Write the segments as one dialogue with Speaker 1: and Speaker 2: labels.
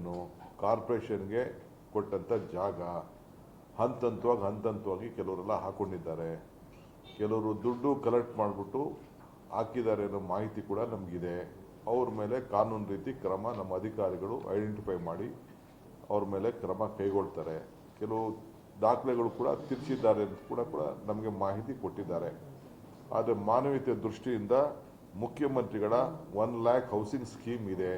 Speaker 1: Permission, ಕಾರ್ಪೊರೇಷನ್ಗೆ ಕೊಟ್ಟಂಥ ಜಾಗ ಹಂತವಾಗಿ ಕೆಲವರೆಲ್ಲ ಹಾಕ್ಕೊಂಡಿದ್ದಾರೆ. ಕೆಲವರು ದುಡ್ಡು ಕಲೆಕ್ಟ್ ಮಾಡಿಬಿಟ್ಟು ಹಾಕಿದ್ದಾರೆ ಅನ್ನೋ ಮಾಹಿತಿ ಕೂಡ ನಮಗಿದೆ. ಅವ್ರ ಮೇಲೆ ಕಾನೂನು ರೀತಿ ಕ್ರಮ ನಮ್ಮ ಅಧಿಕಾರಿಗಳು ಐಡೆಂಟಿಫೈ ಮಾಡಿ ಅವ್ರ ಮೇಲೆ ಕ್ರಮ ಕೈಗೊಳ್ತಾರೆ. ಕೆಲವು ದಾಖಲೆಗಳು ಕೂಡ ತಿರ್ಚಿದ್ದಾರೆ ಅಂತ ಕೂಡ ನಮಗೆ ಮಾಹಿತಿ ಕೊಟ್ಟಿದ್ದಾರೆ. ಆದರೆ ಮಾನವೀಯತೆ ದೃಷ್ಟಿಯಿಂದ ಮುಖ್ಯಮಂತ್ರಿಗಳ 1 lakh ಹೌಸಿಂಗ್ ಸ್ಕೀಮ್ ಇದೆ.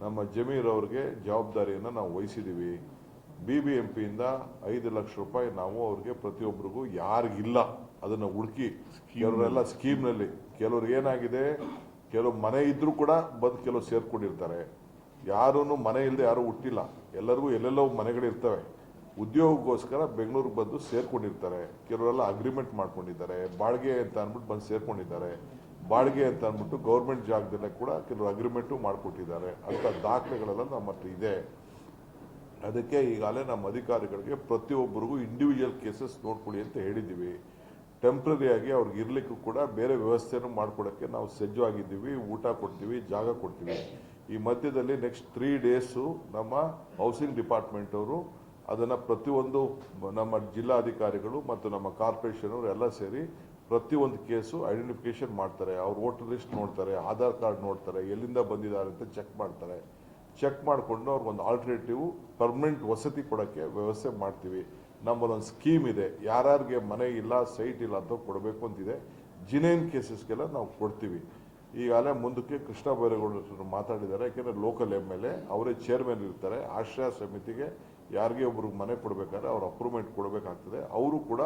Speaker 1: ನಮ್ಮ ಜಮೀರ್ ಅವ್ರಿಗೆ ಜವಾಬ್ದಾರಿಯನ್ನು ನಾವು ವಹಿಸಿದ್ದೀವಿ. BBMPಯಿಂದ 5 ಲಕ್ಷ ರೂಪಾಯಿ ನಾವು ಅವ್ರಿಗೆ ಪ್ರತಿಯೊಬ್ಬರಿಗೂ ಯಾರಿಗಿಲ್ಲ ಅದನ್ನು ಹುಡುಕಿ ಕೆಲವರೆಲ್ಲ ಸ್ಕೀಮ್ನಲ್ಲಿ ಕೆಲವ್ರಿಗೆ ಏನಾಗಿದೆ, ಕೆಲವು ಮನೆ ಇದ್ರೂ ಕೂಡ ಬಂದು ಕೆಲವು ಸೇರ್ಕೊಂಡಿರ್ತಾರೆ. ಯಾರೂ ಮನೆ ಇಲ್ಲದೆ ಯಾರೂ ಹುಟ್ಟಿಲ್ಲ, ಎಲ್ಲರಿಗೂ ಎಲ್ಲೆಲ್ಲೋ ಮನೆಗಳಿರ್ತವೆ. ಉದ್ಯೋಗಕ್ಕೋಸ್ಕರ ಬೆಂಗಳೂರಿಗೆ ಬಂದು ಸೇರ್ಕೊಂಡಿರ್ತಾರೆ. ಕೆಲವರೆಲ್ಲ ಅಗ್ರಿಮೆಂಟ್ ಮಾಡ್ಕೊಂಡಿದ್ದಾರೆ, ಬಾಡಿಗೆ ಅಂತ ಅಂದ್ಬಿಟ್ಟು ಬಂದು ಸೇರ್ಕೊಂಡಿದ್ದಾರೆ. ಬಾಡಿಗೆ ಅಂತ ಅಂದ್ಬಿಟ್ಟು ಗೌರ್ಮೆಂಟ್ ಜಾಗದಲ್ಲೇ ಕೂಡ ಕೆಲವರು ಅಗ್ರಿಮೆಂಟು ಮಾಡಿಕೊಟ್ಟಿದ್ದಾರೆ. ಅಂಥ ದಾಖಲೆಗಳೆಲ್ಲ ನಮ್ಮ ಹತ್ರ ಇದೆ. ಅದಕ್ಕೆ ಈಗಾಗಲೇ ನಮ್ಮ ಅಧಿಕಾರಿಗಳಿಗೆ ಪ್ರತಿಯೊಬ್ಬರಿಗೂ ಇಂಡಿವಿಜುವಲ್ ಕೇಸಸ್ ನೋಡ್ಕೊಳ್ಳಿ ಅಂತ ಹೇಳಿದ್ದೀವಿ. ಟೆಂಪ್ರರಿಯಾಗಿ ಅವ್ರಿಗೆ ಇರಲಿಕ್ಕೂ ಕೂಡ ಬೇರೆ ವ್ಯವಸ್ಥೆಯನ್ನು ಮಾಡಿಕೊಡೋಕ್ಕೆ ನಾವು ಸಜ್ಜಾಗಿದ್ದೀವಿ. ಊಟ ಕೊಡ್ತೀವಿ, ಜಾಗ ಕೊಡ್ತೀವಿ. ಈ ಮಧ್ಯದಲ್ಲಿ ನೆಕ್ಸ್ಟ್ 3 ಡೇಸು ನಮ್ಮ ಹೌಸಿಂಗ್ ಡಿಪಾರ್ಟ್ಮೆಂಟ್ ಅವರು ಅದನ್ನು ಪ್ರತಿಯೊಂದು ನಮ್ಮ ಜಿಲ್ಲಾಧಿಕಾರಿಗಳು ಮತ್ತು ನಮ್ಮ ಕಾರ್ಪೊರೇಷನ್ ಅವರು ಎಲ್ಲ ಸೇರಿ ಪ್ರತಿಯೊಂದು ಕೇಸು ಐಡೆಂಟಿಫಿಕೇಶನ್ ಮಾಡ್ತಾರೆ. ಅವ್ರ ವೋಟರ್ ಲಿಸ್ಟ್ ನೋಡ್ತಾರೆ, ಆಧಾರ್ ಕಾರ್ಡ್ ನೋಡ್ತಾರೆ, ಎಲ್ಲಿಂದ ಬಂದಿದ್ದಾರೆ ಅಂತ ಚೆಕ್ ಮಾಡ್ತಾರೆ. ಚೆಕ್ ಮಾಡಿಕೊಂಡು ಅವ್ರಿಗೊಂದು ಆಲ್ಟರ್ನೇಟಿವ್ ಪರ್ಮನೆಂಟ್ ವಸತಿ ಕೊಡೋಕ್ಕೆ ವ್ಯವಸ್ಥೆ ಮಾಡ್ತೀವಿ. ನಮ್ಮಲ್ಲೊಂದು ಸ್ಕೀಮ್ ಇದೆ, ಯಾರ್ಯಾರಿಗೆ ಮನೆ ಇಲ್ಲ, ಸೈಟ್ ಇಲ್ಲ ಅಂತ ಕೊಡಬೇಕು ಅಂತಿದೆ. ಜಿನೇನ್ ಕೇಸಸ್ಗೆಲ್ಲ ನಾವು ಕೊಡ್ತೀವಿ. ಈಗಾಗಲೇ ಮುಂದಕ್ಕೆ ಕೃಷ್ಣ ಬೈರೇಗೌಡರು ಮಾತಾಡಿದ್ದಾರೆ. ಯಾಕೆಂದರೆ ಲೋಕಲ್ MLA ಅವರೇ ಚೇರ್ಮನ್ ಇರ್ತಾರೆ. ಆಶ್ರಯ ಸಮಿತಿಗೆ ಯಾರಿಗೆ ಒಬ್ರಿಗೆ ಮನೆ ಕೊಡಬೇಕಾದ್ರೆ ಅವ್ರು ಅಪ್ರೂವ್ಮೆಂಟ್ ಕೊಡಬೇಕಾಗ್ತದೆ. ಅವರು ಕೂಡ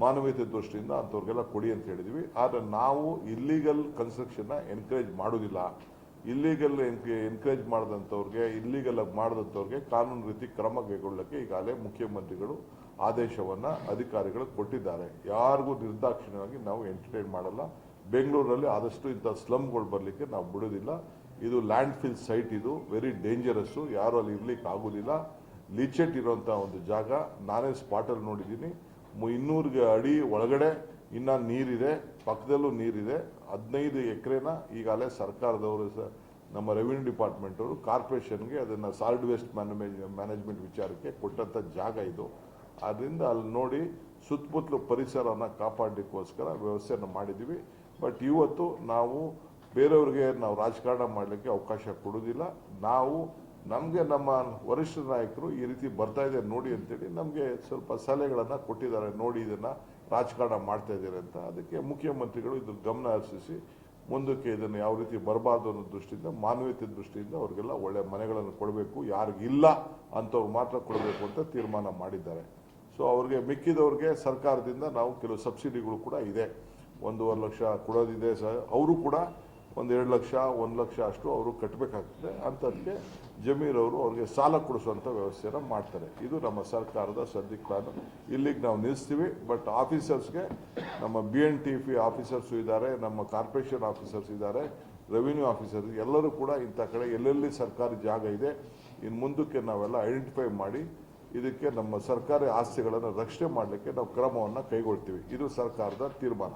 Speaker 1: ಮಾನವೀಯತೆ ದೃಷ್ಟಿಯಿಂದ ಅಂಥವ್ರಿಗೆಲ್ಲ ಕೊಡಿ ಅಂತ ಹೇಳಿದ್ವಿ. ಆದರೆ ನಾವು ಇಲ್ಲೀಗಲ್ ಕನ್ಸ್ಟ್ರಕ್ಷನ್ನ ಎನ್ಕರೇಜ್ ಮಾಡೋದಿಲ್ಲ. ಇಲ್ಲೀಗಲ್ ಎನ್ಕರೇಜ್ ಮಾಡಿದಂಥವ್ರಿಗೆ, ಇಲ್ಲೀಗಲ್ ಮಾಡಿದಂಥವ್ರಿಗೆ ಕಾನೂನು ರೀತಿ ಕ್ರಮ ಕೈಗೊಳ್ಳಕ್ಕೆ ಈಗಾಗಲೇ ಮುಖ್ಯಮಂತ್ರಿಗಳು ಆದೇಶವನ್ನು ಅಧಿಕಾರಿಗಳಿಗೆ ಕೊಟ್ಟಿದ್ದಾರೆ. ಯಾರಿಗೂ ನಿರ್ದಾಕ್ಷಿಣ್ಯವಾಗಿ ನಾವು ಎಂಟರ್ಟೈನ್ ಮಾಡಲ್ಲ. ಬೆಂಗಳೂರಲ್ಲಿ ಆದಷ್ಟು ಇಂಥ ಸ್ಲಮ್ಗಳು ಬರಲಿಕ್ಕೆ ನಾವು ಬಿಡೋದಿಲ್ಲ. ಇದು ಲ್ಯಾಂಡ್ ಫಿಲ್ ಸೈಟ್, ಇದು ವೆರಿ ಡೇಂಜರಸ್ಸು, ಯಾರು ಅಲ್ಲಿ ಇರ್ಲಿಕ್ಕೆ ಆಗೋದಿಲ್ಲ. ಲೀಚೆಟ್ ಇರೋಂಥ ಒಂದು ಜಾಗ. ನಾನೇ ಸ್ಪಾಟಲ್ಲಿ ನೋಡಿದ್ದೀನಿ. 200 ಅಡಿ ಒಳಗಡೆ ಇನ್ನೂ ನೀರಿದೆ, ಪಕ್ಕದಲ್ಲೂ ನೀರಿದೆ. 15 ಎಕರೆನ ಈಗಾಗಲೇ ಸರ್ಕಾರದವರು ನಮ್ಮ ರೆವಿನ್ಯೂ ಡಿಪಾರ್ಟ್ಮೆಂಟ್ ಅವರು ಕಾರ್ಪೊರೇಷನ್ಗೆ ಅದನ್ನು ಸಾಲಿಡ್ ವೇಸ್ಟ್ ಮ್ಯಾನೇಜ್ಮೆಂಟ್ ವಿಚಾರಕ್ಕೆ ಕೊಟ್ಟಂಥ ಜಾಗ ಇದು. ಆದ್ದರಿಂದ ಅಲ್ಲಿ ನೋಡಿ ಸುತ್ತಮುತ್ತಲು ಪರಿಸರನ ಕಾಪಾಡಲಿಕ್ಕೋಸ್ಕರ ವ್ಯವಸ್ಥೆಯನ್ನು ಮಾಡಿದ್ದೀವಿ. ಬಟ್ ಇವತ್ತು ನಾವು ಬೇರೆಯವ್ರಿಗೆ ನಾವು ರಾಜಕಾರಣ ಮಾಡಲಿಕ್ಕೆ ಅವಕಾಶ ಕೊಡೋದಿಲ್ಲ. ನಮಗೆ ನಮ್ಮ ವರಿಷ್ಠ ನಾಯಕರು ಈ ರೀತಿ ಬರ್ತಾ ಇದೆ ನೋಡಿ ಅಂತೇಳಿ ನಮಗೆ ಸ್ವಲ್ಪ ಸಲಹೆಗಳನ್ನು ಕೊಟ್ಟಿದ್ದಾರೆ. ನೋಡಿ ಇದನ್ನು ರಾಜಕಾರಣ ಮಾಡ್ತಾ ಇದ್ದಾರೆ ಅಂತ. ಅದಕ್ಕೆ ಮುಖ್ಯಮಂತ್ರಿಗಳು ಇದು ಗಮನ ಹರಿಸಿ ಮುಂದಕ್ಕೆ ಇದನ್ನು ಯಾವ ರೀತಿ ಬರಬಾರ್ದು ಅನ್ನೋ ದೃಷ್ಟಿಯಿಂದ, ಮಾನವೀಯತೆ ದೃಷ್ಟಿಯಿಂದ ಅವ್ರಿಗೆಲ್ಲ ಒಳ್ಳೆ ಮನೆಗಳನ್ನು ಕೊಡಬೇಕು, ಯಾರಿಗಿಲ್ಲ ಅಂಥವ್ರು ಮಾತ್ರ ಕೊಡಬೇಕು ಅಂತ ತೀರ್ಮಾನ ಮಾಡಿದ್ದಾರೆ. ಸೊ ಅವ್ರಿಗೆ ಮಿಕ್ಕಿದವ್ರಿಗೆ ಸರ್ಕಾರದಿಂದ ನಾವು ಕೆಲವು ಸಬ್ಸಿಡಿಗಳು ಕೂಡ ಇದೆ. 1.5 ಲಕ್ಷ ಕೊಡೋದಿದೆ ಸರ್. ಅವರು ಕೂಡ 1.2 ಲಕ್ಷ 1 ಲಕ್ಷ ಅಷ್ಟು ಅವರು ಕಟ್ಟಬೇಕಾಗ್ತದೆ. ಅಂಥದ್ದಕ್ಕೆ ಜಮೀರ್ ಅವರು ಅವ್ರಿಗೆ ಸಾಲ ಕೊಡಿಸುವಂಥ ವ್ಯವಸ್ಥೆಯನ್ನು ಮಾಡ್ತಾರೆ. ಇದು ನಮ್ಮ ಸರ್ಕಾರದ ಸದ್ಯಕ್ಕೆ ಪ್ಲಾನ್. ಇಲ್ಲಿಗೆ ನಾವು ನಿಲ್ಲಿಸ್ತೀವಿ. ಬಟ್ ಆಫೀಸರ್ಸ್ಗೆ ನಮ್ಮ BNTP ಆಫೀಸರ್ಸು ಇದ್ದಾರೆ, ನಮ್ಮ ಕಾರ್ಪೊರೇಷನ್ ಆಫೀಸರ್ಸ್ ಇದ್ದಾರೆ, ರೆವಿನ್ಯೂ ಆಫೀಸರ್ಸ್ ಎಲ್ಲರೂ ಕೂಡ ಇಂಥ ಕಡೆ ಎಲ್ಲೆಲ್ಲಿ ಸರ್ಕಾರಿ ಜಾಗ ಇದೆ ಇನ್ನು ಮುಂದಕ್ಕೆ ನಾವೆಲ್ಲ ಐಡೆಂಟಿಫೈ ಮಾಡಿ ಇದಕ್ಕೆ ನಮ್ಮ ಸರ್ಕಾರಿ ಆಸ್ತಿಗಳನ್ನು ರಕ್ಷಣೆ ಮಾಡಲಿಕ್ಕೆ ನಾವು ಕ್ರಮವನ್ನು ಕೈಗೊಳ್ತೀವಿ. ಇದು ಸರ್ಕಾರದ ತೀರ್ಮಾನ.